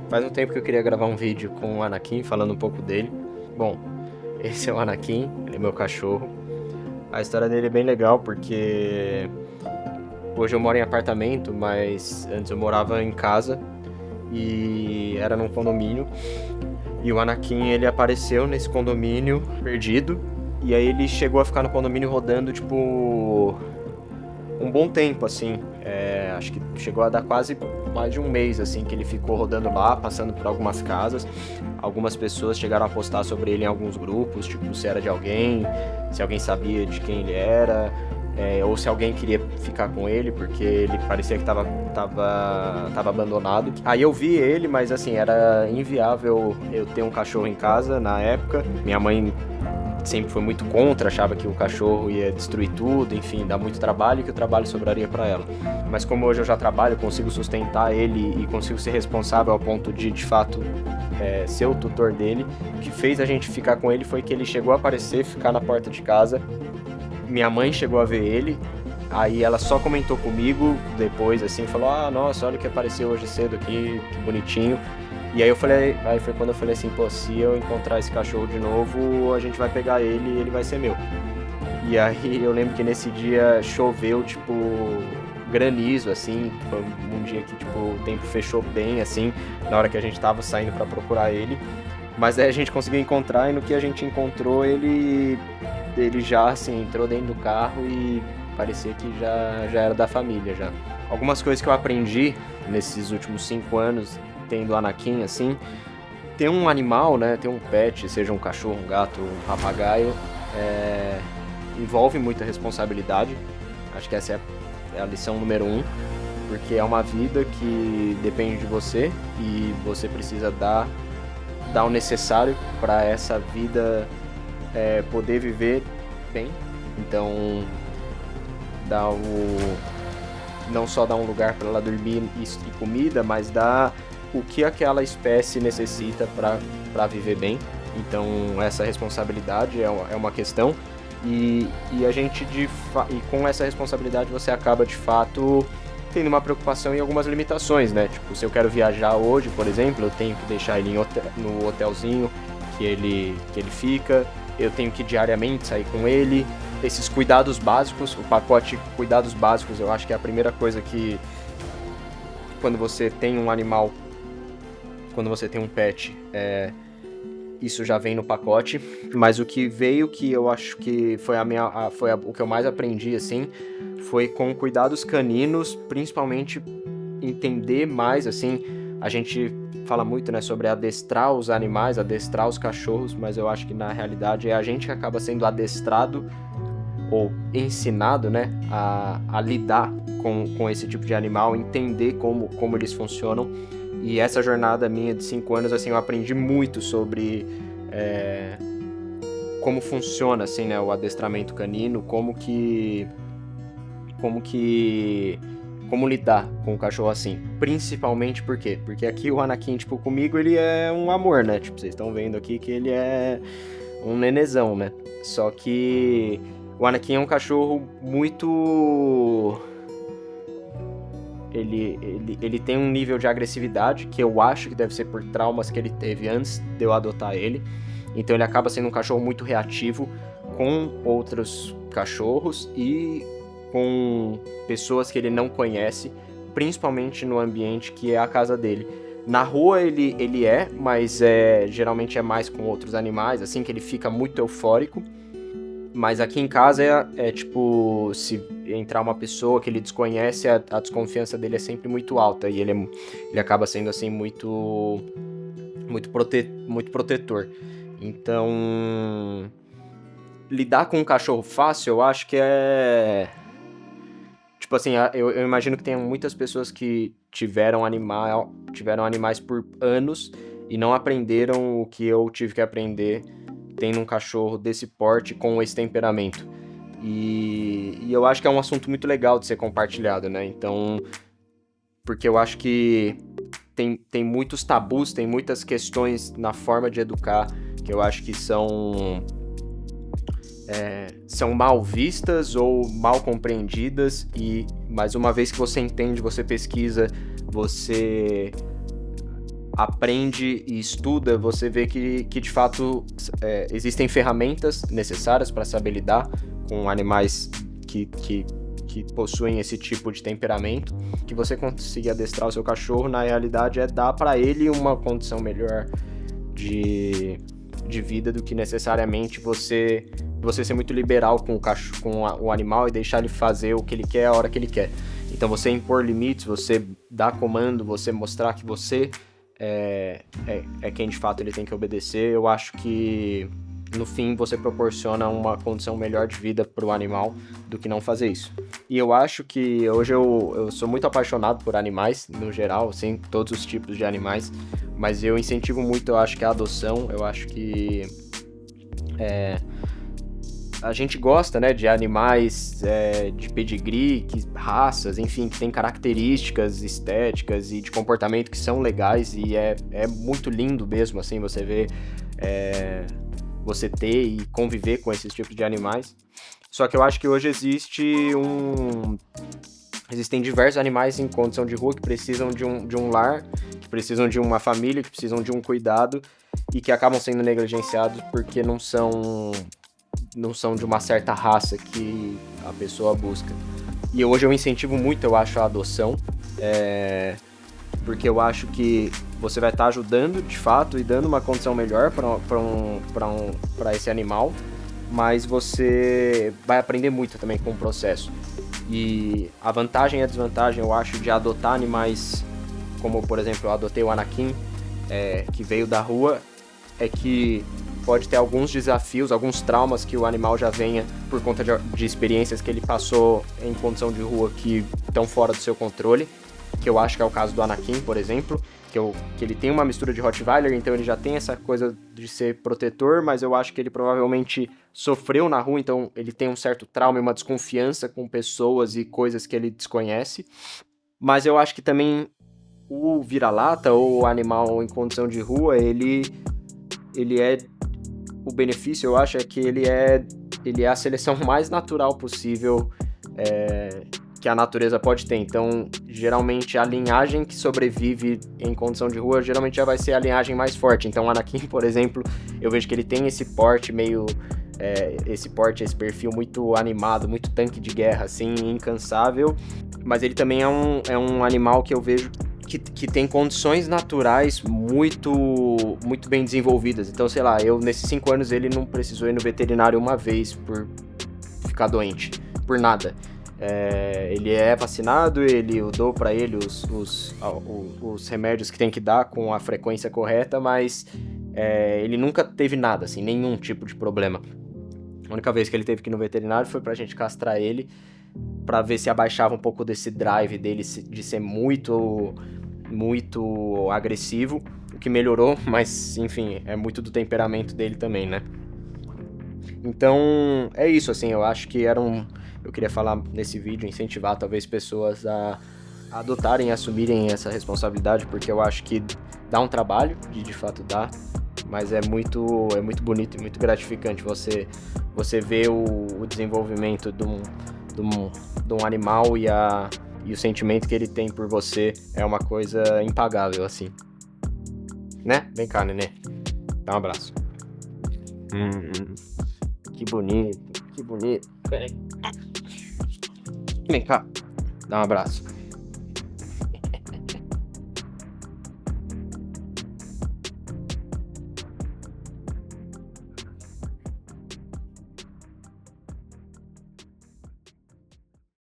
Faz um tempo que eu queria gravar um vídeo com o Anakin, falando um pouco dele. Bom, esse é o Anakin, ele é meu cachorro. A história dele é bem legal porque hoje eu moro em apartamento, mas antes eu morava em casa e era num condomínio. E o Anakin, ele apareceu nesse condomínio perdido, e aí ele chegou a ficar no condomínio rodando, tipo, um bom tempo, assim. Acho que chegou a dar quase mais de um mês, assim, que ele ficou rodando lá, passando por algumas casas. Algumas pessoas chegaram a postar sobre ele em alguns grupos, tipo, se era de alguém, se alguém sabia de quem ele era, ou se alguém queria ficar com ele, porque ele parecia que tava abandonado. Aí eu vi ele, mas assim, era inviável eu ter um cachorro em casa na época. Minha mãe sempre foi muito contra, achava que o cachorro ia destruir tudo, enfim, dar muito trabalho e que o trabalho sobraria para ela. Mas como hoje eu já trabalho, consigo sustentar ele e consigo ser responsável ao ponto de fato, ser o tutor dele, o que fez a gente ficar com ele foi que ele chegou a aparecer, ficar na porta de casa. Minha mãe chegou a ver ele, aí ela só comentou comigo depois, assim, falou: ah, nossa, olha o que apareceu hoje cedo aqui, que bonitinho. E aí foi quando eu falei assim, pô, se eu encontrar esse cachorro de novo, a gente vai pegar ele e ele vai ser meu. E aí eu lembro que nesse dia choveu, tipo, granizo, assim, foi um dia que, tipo, o tempo fechou bem, assim, na hora que a gente tava saindo pra procurar ele. Mas aí a gente conseguiu encontrar, e no que a gente encontrou, ele já, assim, entrou dentro do carro e parecia que já era da família, já. Algumas coisas que eu aprendi nesses últimos 5 anos, tendo Anakin, assim, ter um animal, né, ter um pet, seja um cachorro, um gato, um papagaio, envolve muita responsabilidade. Acho que essa é a lição número 1, porque é uma vida que depende de você e você precisa dar o necessário para essa vida poder viver bem. Então, não só dar um lugar para ela dormir e comida, mas dar o que aquela espécie necessita para viver bem. Então, essa responsabilidade é uma questão, e a gente e com essa responsabilidade você acaba de fato tendo uma preocupação e algumas limitações, né? Tipo, se eu quero viajar hoje, por exemplo, eu tenho que deixar ele no hotelzinho que ele fica, eu tenho que diariamente sair com ele. Esses cuidados básicos, o pacote cuidados básicos, eu acho que é a primeira coisa que, quando você tem um animal, quando você tem um pet, isso já vem no pacote. Mas o que veio, que eu acho que foi o que eu mais aprendi, assim, foi com cuidados caninos, principalmente entender mais, assim, a gente fala muito, né, sobre adestrar os animais, adestrar os cachorros, mas eu acho que na realidade é a gente que acaba sendo adestrado ou ensinado, né, a lidar com esse tipo de animal, entender como eles funcionam. E essa jornada minha de 5 anos, assim, eu aprendi muito sobre como funciona, assim, né, o adestramento canino, como lidar com um cachorro assim. Principalmente por quê? Porque aqui o Anakin, tipo, comigo ele é um amor, né? Tipo, vocês estão vendo aqui que ele é um nenezão, né? Só que o Anakin é um cachorro muito... Ele tem um nível de agressividade que eu acho que deve ser por traumas que ele teve antes de eu adotar ele. Então ele acaba sendo um cachorro muito reativo com outros cachorros e com pessoas que ele não conhece, principalmente no ambiente que é a casa dele. Na rua ele mas geralmente é mais com outros animais, assim, que ele fica muito eufórico. Mas aqui em casa tipo, se entrar uma pessoa que ele desconhece, a desconfiança dele é sempre muito alta, e ele acaba sendo, assim, muito protetor. Então, lidar com um cachorro fácil, eu acho que tipo assim, eu imagino que tem muitas pessoas que tiveram animais por anos e não aprenderam o que eu tive que aprender tendo um cachorro desse porte com esse temperamento. E eu acho que é um assunto muito legal de ser compartilhado, né? Então, porque eu acho que tem muitos tabus, tem muitas questões na forma de educar que eu acho que são são mal vistas ou mal compreendidas, mas uma vez que você entende, você pesquisa, você aprende e estuda, você vê que de fato existem ferramentas necessárias para saber lidar com animais que possuem esse tipo de temperamento, que você conseguir adestrar o seu cachorro, na realidade é dar para ele uma condição melhor de vida do que necessariamente você ser muito liberal com o cachorro, com o animal, e deixar ele fazer o que ele quer a hora que ele quer. Então você impor limites, você dar comando, você mostrar que você é quem de fato ele tem que obedecer. Eu acho que no fim você proporciona uma condição melhor de vida para o animal do que não fazer isso. E eu acho que hoje eu sou muito apaixonado por animais, no geral, assim, todos os tipos de animais, mas eu incentivo muito, eu acho que a adoção. Eu acho que a gente gosta, né, de animais de pedigree, raças, enfim, que tem características estéticas e de comportamento que são legais, e é muito lindo mesmo, assim, você ver, você ter e conviver com esses tipos de animais. Só que eu acho que hoje existem diversos animais em condição de rua que precisam de um lar, que precisam de uma família, que precisam de um cuidado, e que acabam sendo negligenciados porque não são de uma certa raça que a pessoa busca. E hoje eu incentivo muito, eu acho, a adoção, porque eu acho que você vai estar ajudando, de fato, e dando uma condição melhor para esse animal, mas você vai aprender muito também com o processo. E a vantagem e a desvantagem, eu acho, de adotar animais, como, por exemplo, eu adotei o Anakin, que veio da rua, é que pode ter alguns desafios, alguns traumas que o animal já venha por conta de experiências que ele passou em condição de rua que estão fora do seu controle, que eu acho que é o caso do Anakin, por exemplo, que ele tem uma mistura de Rottweiler, então ele já tem essa coisa de ser protetor, mas eu acho que ele provavelmente sofreu na rua, então ele tem um certo trauma e uma desconfiança com pessoas e coisas que ele desconhece. Mas eu acho que também o vira-lata ou o animal em condição de rua, ele é... O benefício, eu acho, é que ele é a seleção mais natural possível que a natureza pode ter. Então, geralmente, a linhagem que sobrevive em condição de rua, geralmente já vai ser a linhagem mais forte. Então, o Anakin, por exemplo, eu vejo que ele tem esse porte meio... esse perfil muito animado, muito tanque de guerra, assim, incansável. Mas ele também é um animal que eu vejo que tem condições naturais muito bem desenvolvidas. Então, sei lá, nesses 5 anos ele não precisou ir no veterinário uma vez por ficar doente, por nada. Ele é vacinado, eu dou para ele os remédios que tem que dar com a frequência correta, mas ele nunca teve nada, assim, nenhum tipo de problema. A única vez que ele teve que ir no veterinário foi pra gente castrar ele, pra ver se abaixava um pouco desse drive dele de ser muito agressivo, o que melhorou, mas enfim, é muito do temperamento dele também, né? Então, é isso, assim, eu acho que eu queria falar nesse vídeo, incentivar talvez pessoas a adotarem e assumirem essa responsabilidade, porque eu acho que dá um trabalho, de fato dá, mas é muito bonito e muito gratificante você ver o desenvolvimento de um animal e o sentimento que ele tem por você é uma coisa impagável, assim. Né? Vem cá, nenê. Dá um abraço. Que bonito, que bonito. Vem cá. Dá um abraço.